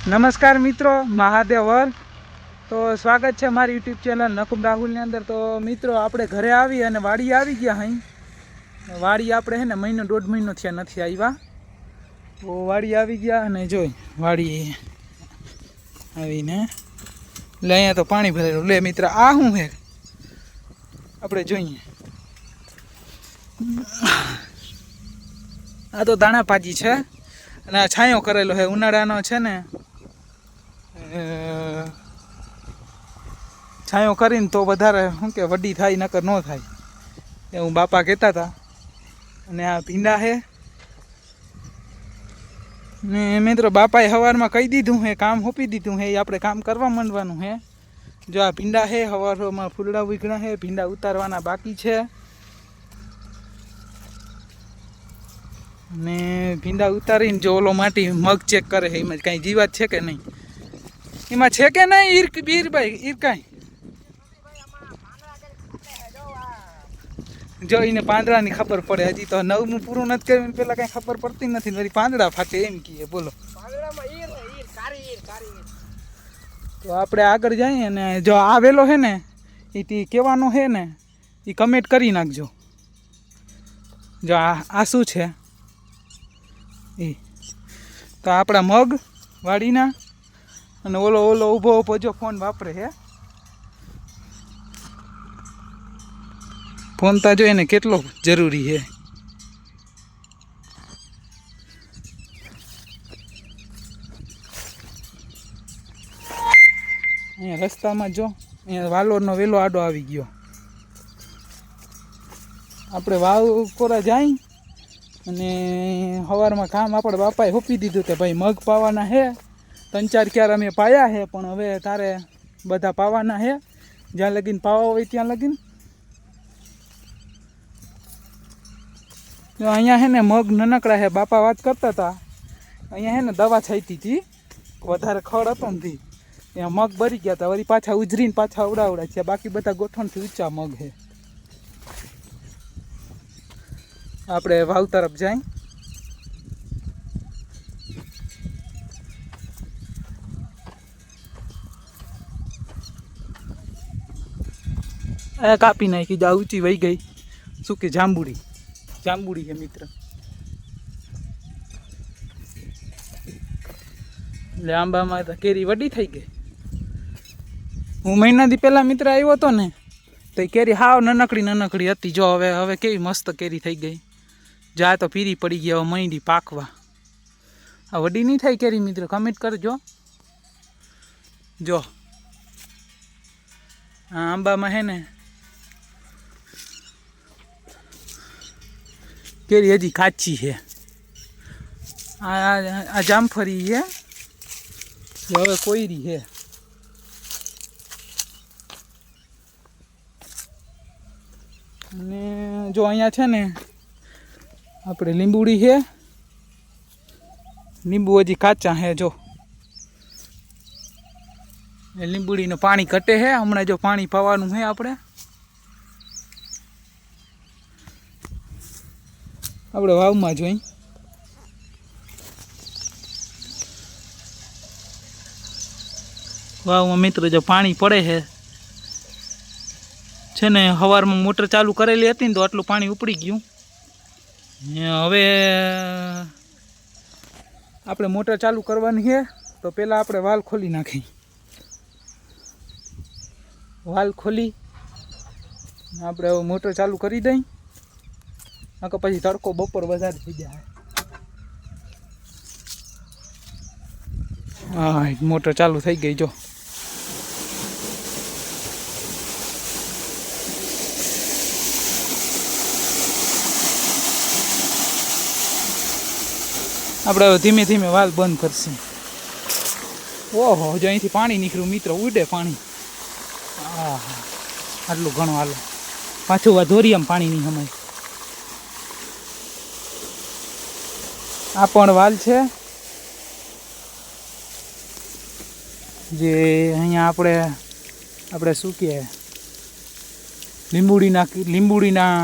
નમસ્કાર મિત્રો, મહાદેવર. તો સ્વાગત છે મારી યુટ્યુબ ચેનલ નકુમ રાહુલની અંદર. તો મિત્રો આપણે ઘરે આવી અને વાડી આવી ગયા. અહીં વાડી આપણે હે ને મહિનો 1.5 મહિનો થયા નથી આવ્યા. તો વાડી આવી ગયા અને જોઈ વાડી આવીને લે અહીંયા તો પાણી ભરેલું. લે મિત્ર, આ શું હે આપણે જોઈએ. આ તો દાણા ભાજી છે અને આ છાંયો કરેલો છે. ઉનાળાનો છે ને છાંયો કરીને તો વધારે શું કે વડી થાય, નકર ન થાય એવું બાપા કહેતા હતા. અને આ ભીંડા છે ને મિત્રો, બાપાએ સવારમાં કહી દીધું હે, કામ સોંપી દીધું હે, એ આપણે કામ કરવા માંડવાનું હે. જો આ ભીંડા છે, સવારમાં ફૂલડા ઉગણા છે, ભીંડા ઉતારવાના બાકી છે. ને ભીંડા ઉતારીને જો ઓલો માટી મગ ચેક કરે છે, એમાં કાંઈ જીવાત છે કે નહીં, એમાં છે કે નહીં ઈર્ક બીરભાઈ, ઈર કાંઈ જો એને પાંદડાની ખબર પડે. હજી તો 9મું પૂરું નથી કર્યું, પેલા કાંઈ ખબર પડતી નથી. વળી પાંદડા ફાટે એમ કહીએ. બોલો, તો આપણે આગળ જઈએ ને જો આવેલો છે ને એ કહેવાનો છે ને એ કમેન્ટ કરી નાખજો. જો આ શું છે એ તો આપણા મગ વાડીના. અને ઓલો ઊભો જો ફોન વાપરે છે. ફોન તા જો એને કેટલો જરૂરી છે. અહીંયા રસ્તામાં જો અહીંયા વાલોરનો વેલો આડો આવી ગયો. આપણે વાવ કોરા જાય અને સવારમાં કામ આપણે બાપાએ સોંપી દીધું કે ભાઈ મગ પાવાના છે. 3-4 ક્યાર અમે પાયા છે, પણ હવે તારે બધા પાવાના છે. જ્યાં લગીને પાવા હોય ત્યાં લગીને. અહીંયા છે ને મગ નાનકડા છે. બાપા વાત કરતા હતા અહીંયા છે ને દવા છાંટી હતી, વધારે ખડ હતો નથી, ત્યાં મગ બરી ગયા હતા. વળી પાછા ઉજરીને પાછા અવડા છે. બાકી બધા ગોઠણથી ઊંચા મગ છે. આપણે વાવ તરફ જાય. કાપી નાખી, જા ઊંચી વહી ગઈ. શું કે જાંબુડી છે મિત્ર. એટલે આંબામાં તો કેરી વડી થઈ ગઈ. હું મહિનાથી પહેલાં મિત્ર આવ્યો હતો ને તો એ કેરી હાવ નાનકડી હતી. જો હવે કેવી મસ્ત કેરી થઈ ગઈ. જા તો પીરી પડી ગઈ, હવે મહીડી પાકવા. આ વડી નહીં થાય કેરી મિત્ર, કમેન્ટ કરજો. જો આ આંબામાં હે ને કેરી હજી કાચી છે. આ જામફળી છે, હવે કોયરી છે. અને જો અહીંયા છે ને આપણે લીંબુડી છે. લીંબુ હજી કાચા છે. જો એ લીંબુડીનું પાણી ઘટે છે હમણાં. જો પાણી પાવાનું છે આપણે વાવમાં જોઈ. વાવમાં મિત્ર જો પાણી પડે છે ને સવારમાં મોટર ચાલુ કરેલી હતી ને તો આટલું પાણી ઉપડી ગયું. હવે આપણે મોટર ચાલુ કરવાની છે તો પહેલાં આપણે વાલ ખોલી નાખી. વાલ ખોલી આપણે હવે મોટર ચાલુ કરી દઈ. નકર પછી તડકો બપોર વધારે થઈ જાય. હા, મોટર ચાલુ થઈ ગઈ. જો આપણે ધીમે ધીમે વાલ બંધ કરશે. ઓહો, જો અહીંથી પાણી નીકળ્યું મિત્રો, ઉડે પાણી. હા, આટલું ઘણું હાલો. પાછું આ ધોરિયામાં પાણી નહીં હમાય. આ પણ વાલ છે જે અહીંયા આપણે શું કહે લીંબુડીના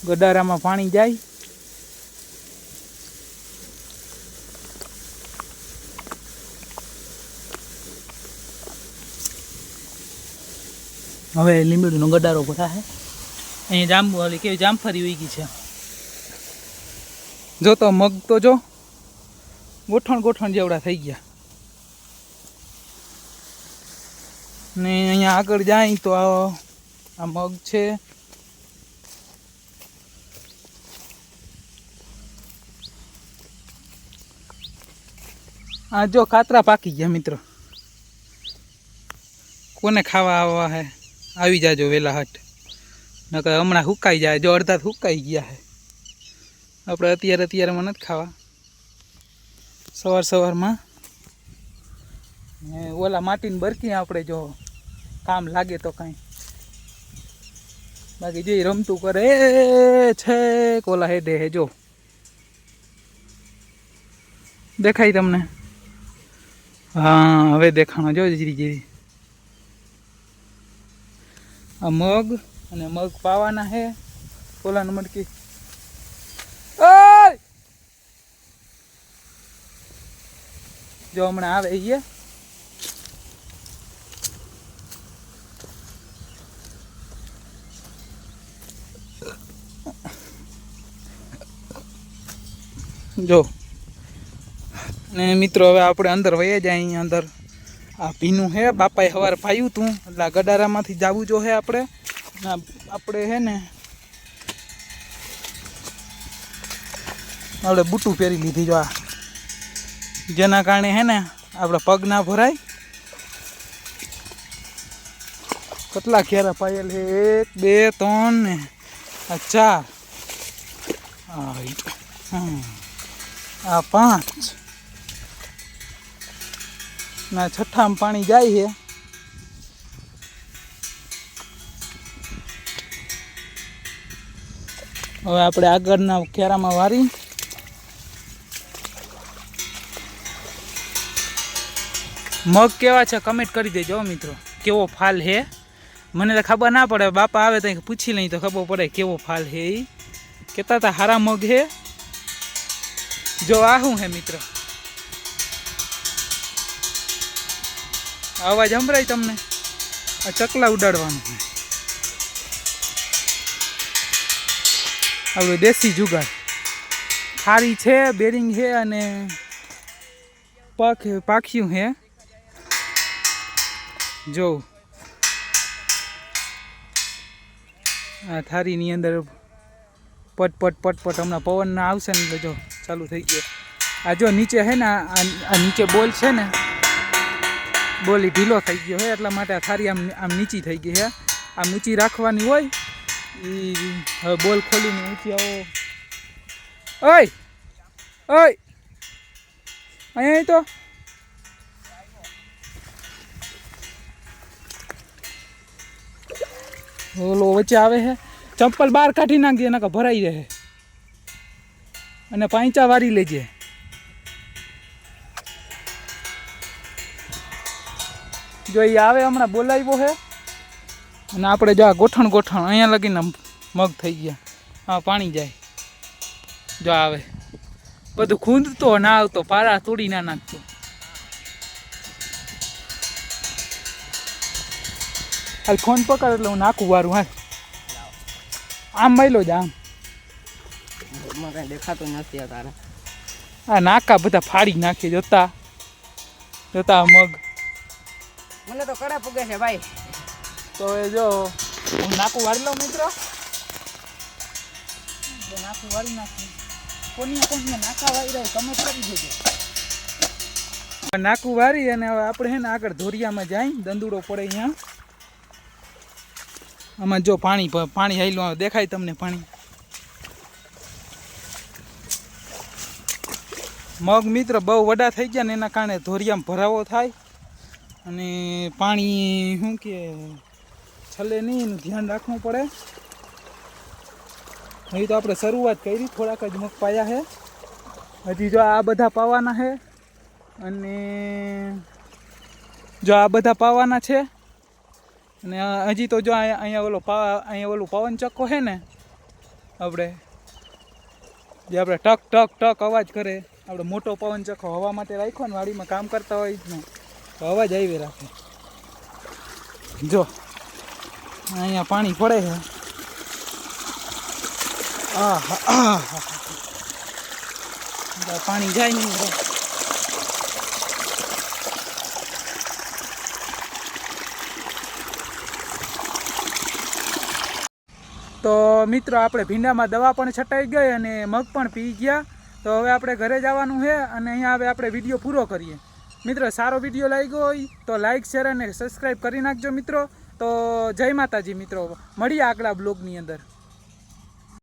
ગડારામાં પાણી જાય. હવે લીંબડીનો ગડારો ભરાશે. અહીંયા જાંબુ ઓલી કેવી જામફળી ઉગી છે. જો તો મગ તો જો ગોઠણ ગોઠણ જેવડા થઈ ગયા. ને અહીંયા આગળ જાય તો આ મગ છે. આ જો કાતરા પાકી ગયા મિત્રો. કોને ખાવા આવવા હે આવી જાજો વેલા હટ, નકર હમણાં સુકાઈ જાય. જો અડધા સુકાઈ ગયા હે. આપણે અત્યારમાં નથી ખાવા, સવારમાં ઓલા માટીને બરકી આપણે જો કામ લાગે તો કાંઈ. બાકી જે રમતું કરે છે ઓલા હેડે હે. જો દેખાય તમને? હા હવે દેખાણો. જો જીરી જીરી આ મગ અને મગ પાવાના હે. ઓલાનો મટકી જો હમણાં આવે એ. જો ને મિત્રો હવે આપણે અંદર વહી જાય. અહીંયા અંદર આ ભીનું હે, બાપાએ સવારે પાયું તું એટલે ગડારામાંથી જવું જો હે આપણે. આપણે હે ને આપણે બૂટું પહેરી લીધી જો આ, જેના કારણે હે ને આપણે પગ ના ભરાય. કેટલા ઘેરા પાયેલ છે? 1 2 3 ને આ 4, આ 5 ના છઠ્ઠામાં પાણી જાય છે. હવે આપણે આગળના કેરામાં વારી મગ કેવા છે કમેન્ટ કરી દેજો મિત્રો. કેવો ફાલ હે મને તો ખબર ના પડે, બાપા આવે તો પૂછી લઈ તો ખબર પડે કેવો ફાલ હે. એ કહેતા હતા હારા મગ હે. જો આ શું હે મિત્રો? અવાજ સંભળાય તમને? આ ચકલા ઉડાડવાનું છે આપણું દેશી જુગાડ. થારી છે, બેરિંગ છે અને પાખ્યું છે. જો આ થારીની અંદર પટ પટ પટ પટ હમણાં પવન આવશે ને એટલે જો ચાલુ થઈ ગયો. આ જો નીચે છે ને આ નીચે બોલ છે ને, બોલી ઢીલો થઈ ગયો છે એટલા માટે આ થારી આમ નીચી થઈ ગઈ છે. આમ ઊંચી રાખવાની હોય એ. હવે બોલ ખોલીને ઊંચી આવો. ઓય ઓય અહીંયા તો ઓલો વચ્ચે આવે છે. ચંપલ બહાર કાઢી નાખજે નકર ભરાઈ રહે. અને પાંચા વારી લેજે. જો એ આવે હમણાં બોલાવ્યો છે. અને આપણે જો આ ગોઠણ ગોઠણ અહીંયા લગીને મગ થઈ ગયા. હા પાણી જાય. જો આવે બધું ખૂંદતો ના આવતો, પારા તોડી ના નાખતો. હાલ ફોન પકડ એટલે હું નાખું વારું. હાલ આમ માયલો જ આમ કઈ દેખાતું નથી. તારે આ નાકા બધા ફાડી નાખી. જોતા જોતા મગ મને તો કડા પૂગે છે ભાઈ. તો એ જો હું નાકું વાળી લઉં મિત્રો. નાકું વાળી નાખું. કોની નાકા વાળી રહે તમે કરી દેજો. નાકું વારી અને હવે આપણે છે ને આગળ ધોરિયામાં જાય. દંદુડો પડે અહીંયા. આમાં જો પાણી હાઈલું આવે દેખાય તમને પાણી. મગ મિત્ર બહુ વડા થઈ ગયા ને એના કારણે ધોરિયામાં ભરાવો થાય અને પાણી શું કે છલે નહીં, એનું ધ્યાન રાખવું પડે. અહીં તો આપણે શરૂઆત કરી, થોડાક જ મગ પાયા છે. હજી જો આ બધા પાવાના છે અને જો આ બધા પાવાના છે. અને હજી તો જો અહીંયા ઓલું પવન ચક્કો છે ને આપણે જે આપણે ટક ટક ટક અવાજ કરે. આપણે મોટો પવન ચક્કો હવા માટે રાખ્યો ને, વાડીમાં કામ કરતા હોય ને તો અવાજ આવી રાખે. જો અહીંયા પાણી પડે છે. પાણી જાય નહીં. તો મિત્રો આપણે ભીંડામાં દવા પણ છટાઈ ગઈ અને મગ પણ પી ગયા. તો હવે આપણે ઘરે જવાનું છે અને અહીંયા હવે આપણે વિડીયો પૂરો કરીએ. મિત્રો સારો વિડીયો લાગ્યો હોય તો લાઇક શેર અને સબસ્ક્રાઈબ કરી નાખજો મિત્રો. તો જય માતાજી મિત્રો, મળીએ આગલા બ્લોગની અંદર.